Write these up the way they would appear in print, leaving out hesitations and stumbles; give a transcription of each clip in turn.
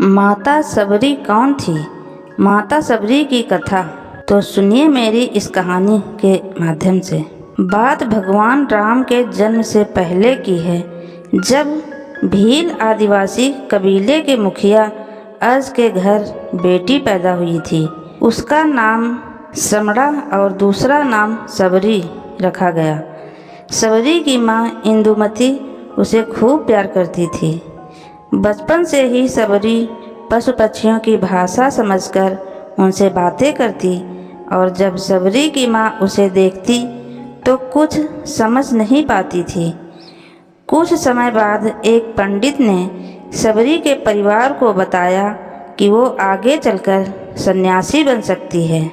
माता सबरी कौन थी? माता सबरी की कथा तो सुनिए मेरी इस कहानी के माध्यम से। बात भगवान राम के जन्म से पहले की है, जब भील आदिवासी कबीले के मुखिया अज के घर बेटी पैदा हुई थी। उसका नाम समड़ा और दूसरा नाम सबरी रखा गया। सबरी की माँ इंदुमती उसे खूब प्यार करती थी। बचपन से ही सबरी पशु पक्षियों की भाषा समझकर उनसे बातें करती और जब सबरी की माँ उसे देखती तो कुछ समझ नहीं पाती थी। कुछ समय बाद एक पंडित ने सबरी के परिवार को बताया कि वो आगे चलकर सन्यासी बन सकती है।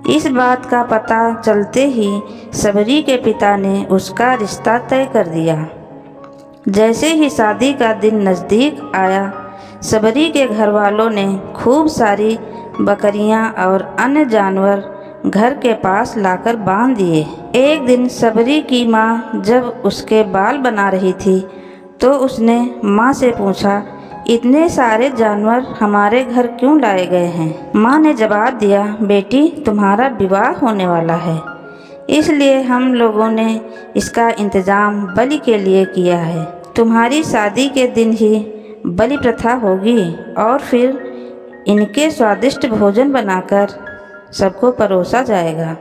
इस बात का पता चलते ही सबरी के पिता ने उसका रिश्ता तय कर दिया। जैसे ही शादी का दिन नज़दीक आया, सबरी के घर वालों ने खूब सारी बकरियां और अन्य जानवर घर के पास लाकर बांध दिए। एक दिन सबरी की माँ जब उसके बाल बना रही थी तो उसने माँ से पूछा, इतने सारे जानवर हमारे घर क्यों लाए गए हैं? माँ ने जवाब दिया, बेटी तुम्हारा विवाह होने वाला है, इसलिए हम लोगों ने इसका इंतज़ाम बलि के लिए किया है। तुम्हारी शादी के दिन ही बलि प्रथा होगी और फिर इनके स्वादिष्ट भोजन बनाकर सबको परोसा जाएगा।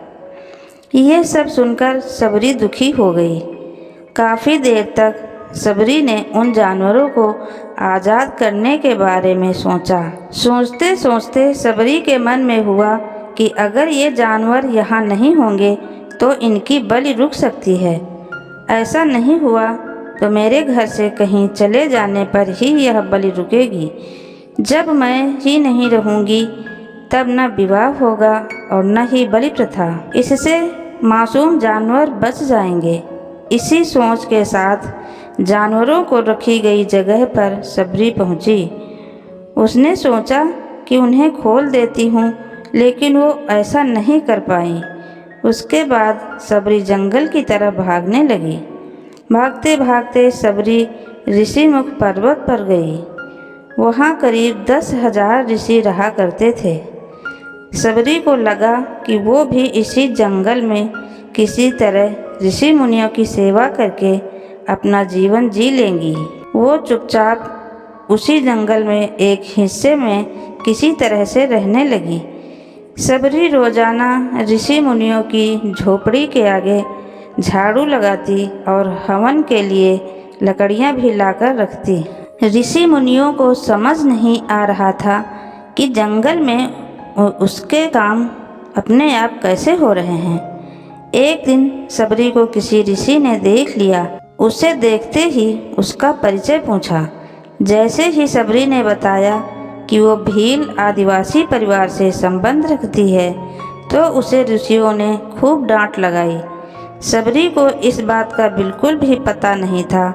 ये सब सुनकर सबरी दुखी हो गई। काफ़ी देर तक सबरी ने उन जानवरों को आज़ाद करने के बारे में सोचा। सोचते सोचते सबरी के मन में हुआ कि अगर ये जानवर यहाँ नहीं होंगे तो इनकी बलि रुक सकती है। ऐसा नहीं हुआ तो मेरे घर से कहीं चले जाने पर ही यह बलि रुकेगी। जब मैं ही नहीं रहूँगी तब न विवाह होगा और न ही बलि प्रथा। इससे मासूम जानवर बच जाएंगे। इसी सोच के साथ जानवरों को रखी गई जगह पर सबरी पहुँची। उसने सोचा कि उन्हें खोल देती हूँ, लेकिन वो ऐसा नहीं कर पाई। उसके बाद सबरी जंगल की तरफ भागने लगी। भागते भागते सबरी ऋषिमुख पर्वत पर गई। वहाँ करीब 10,000 ऋषि रहा करते थे। सबरी को लगा कि वो भी इसी जंगल में किसी तरह ऋषि मुनियों की सेवा करके अपना जीवन जी लेंगी। वो चुपचाप उसी जंगल में एक हिस्से में किसी तरह से रहने लगी। सबरी रोजाना ऋषि मुनियों की झोपड़ी के आगे झाड़ू लगाती और हवन के लिए लकड़ियां भी लाकर रखती। ऋषि मुनियों को समझ नहीं आ रहा था कि जंगल में उसके काम अपने आप कैसे हो रहे हैं। एक दिन सबरी को किसी ऋषि ने देख लिया। उसे देखते ही उसका परिचय पूछा। जैसे ही सबरी ने बताया कि वो भील आदिवासी परिवार से संबंध रखती है तो उसे ऋषियों ने खूब डांट लगाई। सबरी को इस बात का बिल्कुल भी पता नहीं था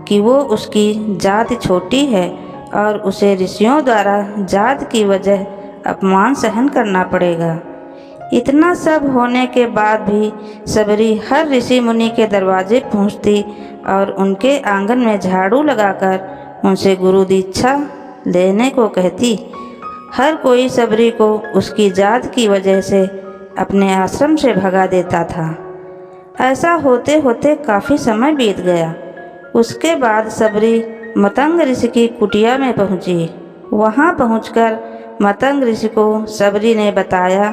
कि वो उसकी जात छोटी है और उसे ऋषियों द्वारा जात की वजह अपमान सहन करना पड़ेगा। इतना सब होने के बाद भी सबरी हर ऋषि मुनि के दरवाजे पहुंचती और उनके आंगन में झाड़ू लगाकर उनसे गुरु दीक्षा लेने को कहती। हर कोई सबरी को उसकी जात की वजह से अपने आश्रम से भगा देता था। ऐसा होते होते काफ़ी समय बीत गया। उसके बाद सबरी मतंग ऋषि की कुटिया में पहुंची। वहां पहुंचकर मतंग ऋषि को सबरी ने बताया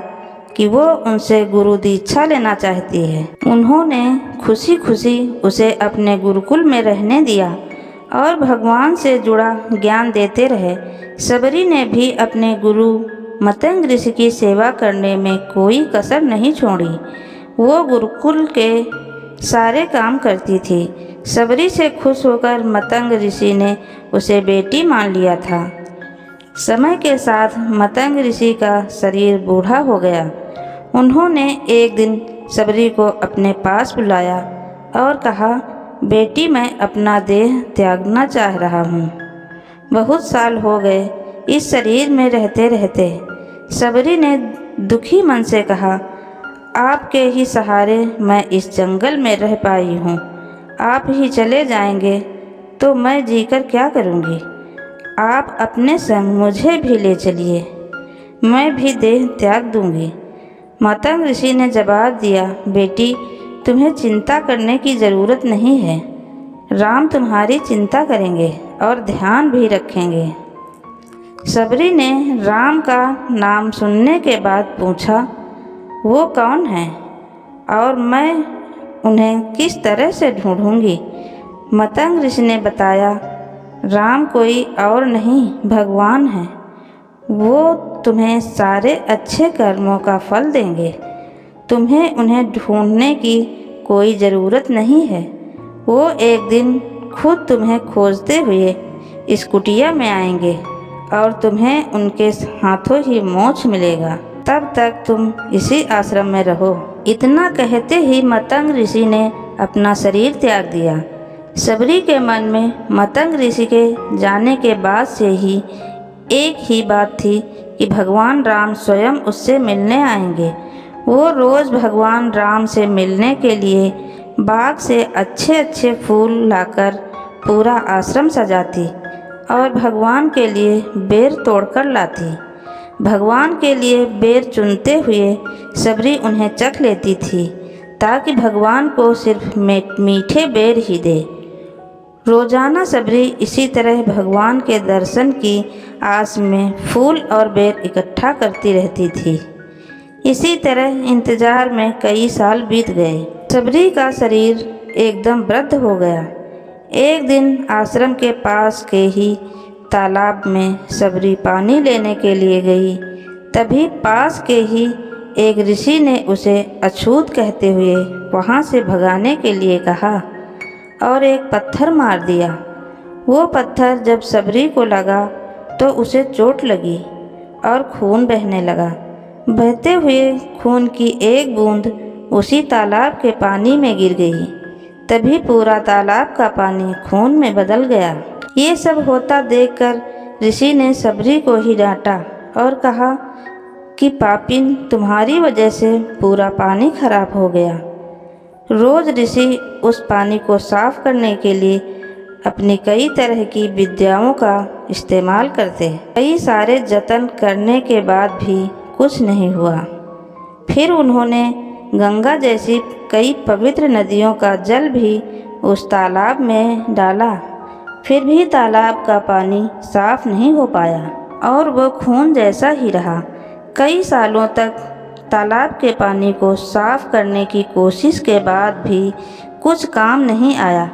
कि वो उनसे गुरु दीक्षा लेना चाहती है। उन्होंने खुशी खुशी उसे अपने गुरुकुल में रहने दिया और भगवान से जुड़ा ज्ञान देते रहे। सबरी ने भी अपने गुरु मतंग ऋषि की सेवा करने में कोई कसर नहीं छोड़ी। वो गुरुकुल के सारे काम करती थी। सबरी से खुश होकर मतंग ऋषि ने उसे बेटी मान लिया था। समय के साथ मतंग ऋषि का शरीर बूढ़ा हो गया। उन्होंने एक दिन सबरी को अपने पास बुलाया और कहा, बेटी मैं अपना देह त्यागना चाह रहा हूँ। बहुत साल हो गए इस शरीर में रहते रहते। सबरी ने दुखी मन से कहा, आपके ही सहारे मैं इस जंगल में रह पाई हूँ। आप ही चले जाएंगे तो मैं जीकर क्या करूँगी? आप अपने संग मुझे भी ले चलिए, मैं भी देह त्याग दूंगी। मतंग ऋषि ने जवाब दिया, बेटी, तुम्हें चिंता करने की ज़रूरत नहीं है। राम तुम्हारी चिंता करेंगे और ध्यान भी रखेंगे। सबरी ने राम का नाम सुनने के बाद पूछा, वो कौन है और मैं उन्हें किस तरह से ढूंढूंगी? मतंग ऋषि ने बताया, राम कोई और नहीं, भगवान है। वो तुम्हें सारे अच्छे कर्मों का फल देंगे। तुम्हें उन्हें ढूंढने की कोई ज़रूरत नहीं है। वो एक दिन खुद तुम्हें खोजते हुए इस कुटिया में आएंगे और तुम्हें उनके हाथों ही मोक्ष मिलेगा। तब तक तुम इसी आश्रम में रहो। इतना कहते ही मतंग ऋषि ने अपना शरीर त्याग दिया। सबरी के मन में मतंग ऋषि के जाने के बाद से ही एक ही बात थी कि भगवान राम स्वयं उससे मिलने आएंगे। वो रोज़ भगवान राम से मिलने के लिए बाग से अच्छे अच्छे फूल लाकर पूरा आश्रम सजाती और भगवान के लिए बेर तोड़कर लाती। भगवान के लिए बेर चुनते हुए सबरी उन्हें चख लेती थी ताकि भगवान को सिर्फ मीठे बेर ही दे। रोज़ाना सबरी इसी तरह भगवान के दर्शन की आस में फूल और बेर इकट्ठा करती रहती थी। इसी तरह इंतज़ार में कई साल बीत गए। सबरी का शरीर एकदम वृद्ध हो गया। एक दिन आश्रम के पास के ही तालाब में सबरी पानी लेने के लिए गई। तभी पास के ही एक ऋषि ने उसे अछूत कहते हुए वहाँ से भगाने के लिए कहा और एक पत्थर मार दिया। वो पत्थर जब सबरी को लगा तो उसे चोट लगी और खून बहने लगा। बहते हुए खून की एक बूंद उसी तालाब के पानी में गिर गई। तभी पूरा तालाब का पानी खून में बदल गया। ये सब होता देखकर ऋषि ने सबरी को ही डांटा और कहा कि पापिन, तुम्हारी वजह से पूरा पानी खराब हो गया। रोज़ ऋषि उस पानी को साफ करने के लिए अपनी कई तरह की विद्याओं का इस्तेमाल करते। कई सारे जतन करने के बाद भी कुछ नहीं हुआ। फिर उन्होंने गंगा जैसी कई पवित्र नदियों का जल भी उस तालाब में डाला, फिर भी तालाब का पानी साफ नहीं हो पाया और वो खून जैसा ही रहा। कई सालों तक तालाब के पानी को साफ करने की कोशिश के बाद भी कुछ काम नहीं आया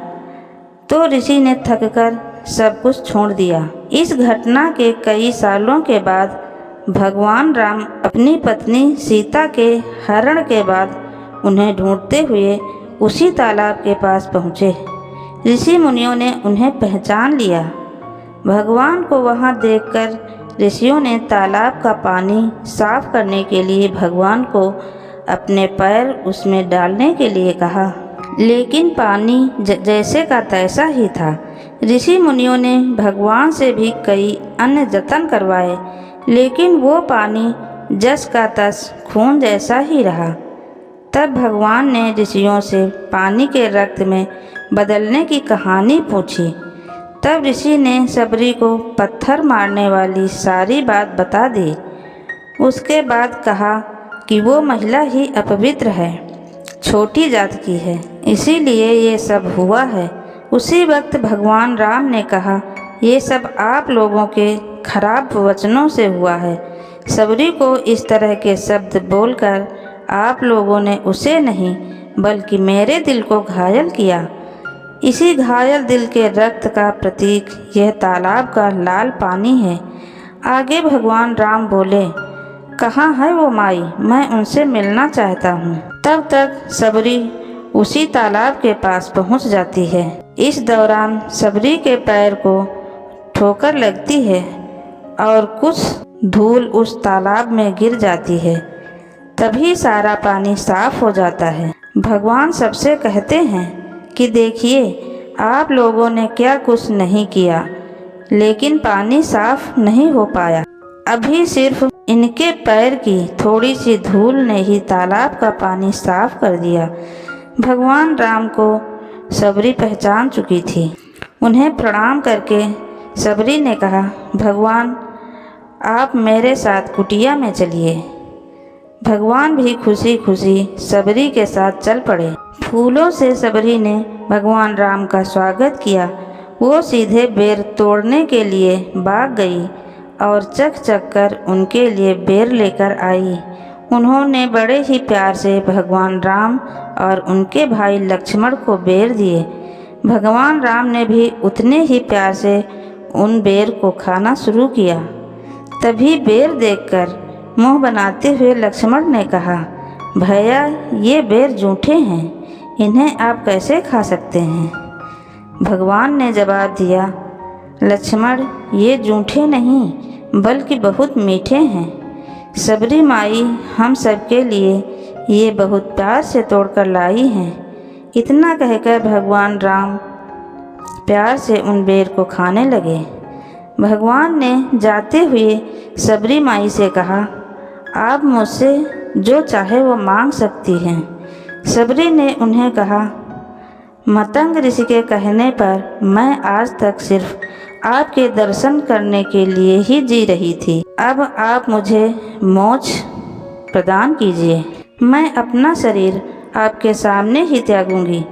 तो ऋषि ने थककर सब कुछ छोड़ दिया। इस घटना के कई सालों के बाद भगवान राम अपनी पत्नी सीता के हरण के बाद उन्हें ढूंढते हुए उसी तालाब के पास पहुँचे। ऋषि मुनियों ने उन्हें पहचान लिया। भगवान को वहाँ देखकर ऋषियों ने तालाब का पानी साफ करने के लिए भगवान को अपने पैर उसमें डालने के लिए कहा, लेकिन पानी जैसे का तैसा ही था। ऋषि मुनियों ने भगवान से भी कई अन्य जतन करवाए, लेकिन वो पानी जस का तस खून जैसा ही रहा। तब भगवान ने ऋषियों से पानी के रक्त में बदलने की कहानी पूछी। तब ऋषि ने सबरी को पत्थर मारने वाली सारी बात बता दी। उसके बाद कहा कि वो महिला ही अपवित्र है, छोटी जात की है, इसीलिए ये सब हुआ है। उसी वक्त भगवान राम ने कहा, ये सब आप लोगों के खराब वचनों से हुआ है। सबरी को इस तरह के शब्द बोलकर आप लोगों ने उसे नहीं बल्कि मेरे दिल को घायल किया। इसी घायल दिल के रक्त का प्रतीक यह तालाब का लाल पानी है। आगे भगवान राम बोले, कहाँ है वो माई, मैं उनसे मिलना चाहता हूँ। तब तक सबरी उसी तालाब के पास पहुँच जाती है। इस दौरान सबरी के पैर को ठोकर लगती है और कुछ धूल उस तालाब में गिर जाती है। तभी सारा पानी साफ हो जाता है। भगवान सबसे कहते हैं कि देखिए, आप लोगों ने क्या कुछ नहीं किया, लेकिन पानी साफ नहीं हो पाया। अभी सिर्फ इनके पैर की थोड़ी सी धूल ने ही तालाब का पानी साफ कर दिया। भगवान राम को सबरी पहचान चुकी थी। उन्हें प्रणाम करके सबरी ने कहा, भगवान आप मेरे साथ कुटिया में चलिए। भगवान भी खुशी खुशी सबरी के साथ चल पड़े। फूलों से सबरी ने भगवान राम का स्वागत किया। वो सीधे बेर तोड़ने के लिए भाग गई और चक चक कर उनके लिए बेर लेकर आई। उन्होंने बड़े ही प्यार से भगवान राम और उनके भाई लक्ष्मण को बेर दिए। भगवान राम ने भी उतने ही प्यार से उन बेर को खाना शुरू किया। तभी बेर देखकर मुंह बनाते हुए लक्ष्मण ने कहा, भैया ये बेर जूठे हैं, इन्हें आप कैसे खा सकते हैं? भगवान ने जवाब दिया, लक्ष्मण ये जूठे नहीं बल्कि बहुत मीठे हैं। सबरी माई हम सबके लिए ये बहुत प्यार से तोड़कर लाई हैं। इतना कहकर भगवान राम प्यार से उन बेर को खाने लगे। भगवान ने जाते हुए सबरी माई से कहा, आप मुझसे जो चाहे वो मांग सकती हैं। सबरी ने उन्हें कहा, मतंग ऋषि के कहने पर मैं आज तक सिर्फ आपके दर्शन करने के लिए ही जी रही थी। अब आप मुझे मोक्ष प्रदान कीजिए। मैं अपना शरीर आपके सामने ही त्यागूंगी।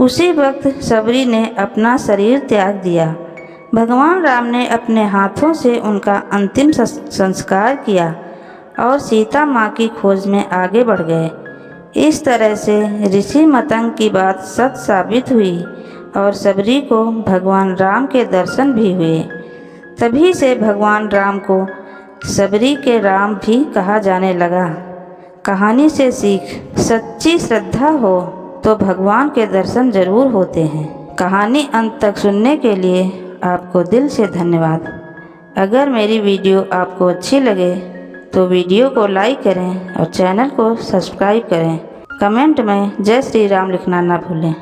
उसी वक्त सबरी ने अपना शरीर त्याग दिया। भगवान राम ने अपने हाथों से उनका अंतिम संस्कार किया और सीता माँ की खोज में आगे बढ़ गए। इस तरह से ऋषि मतंग की बात सच साबित हुई और सबरी को भगवान राम के दर्शन भी हुए। तभी से भगवान राम को सबरी के राम भी कहा जाने लगा। कहानी से सीख, सच्ची श्रद्धा हो तो भगवान के दर्शन जरूर होते हैं। कहानी अंत तक सुनने के लिए आपको दिल से धन्यवाद। अगर मेरी वीडियो आपको अच्छी लगे तो वीडियो को लाइक करें और चैनल को सब्सक्राइब करें। कमेंट में जय श्री राम लिखना ना भूलें।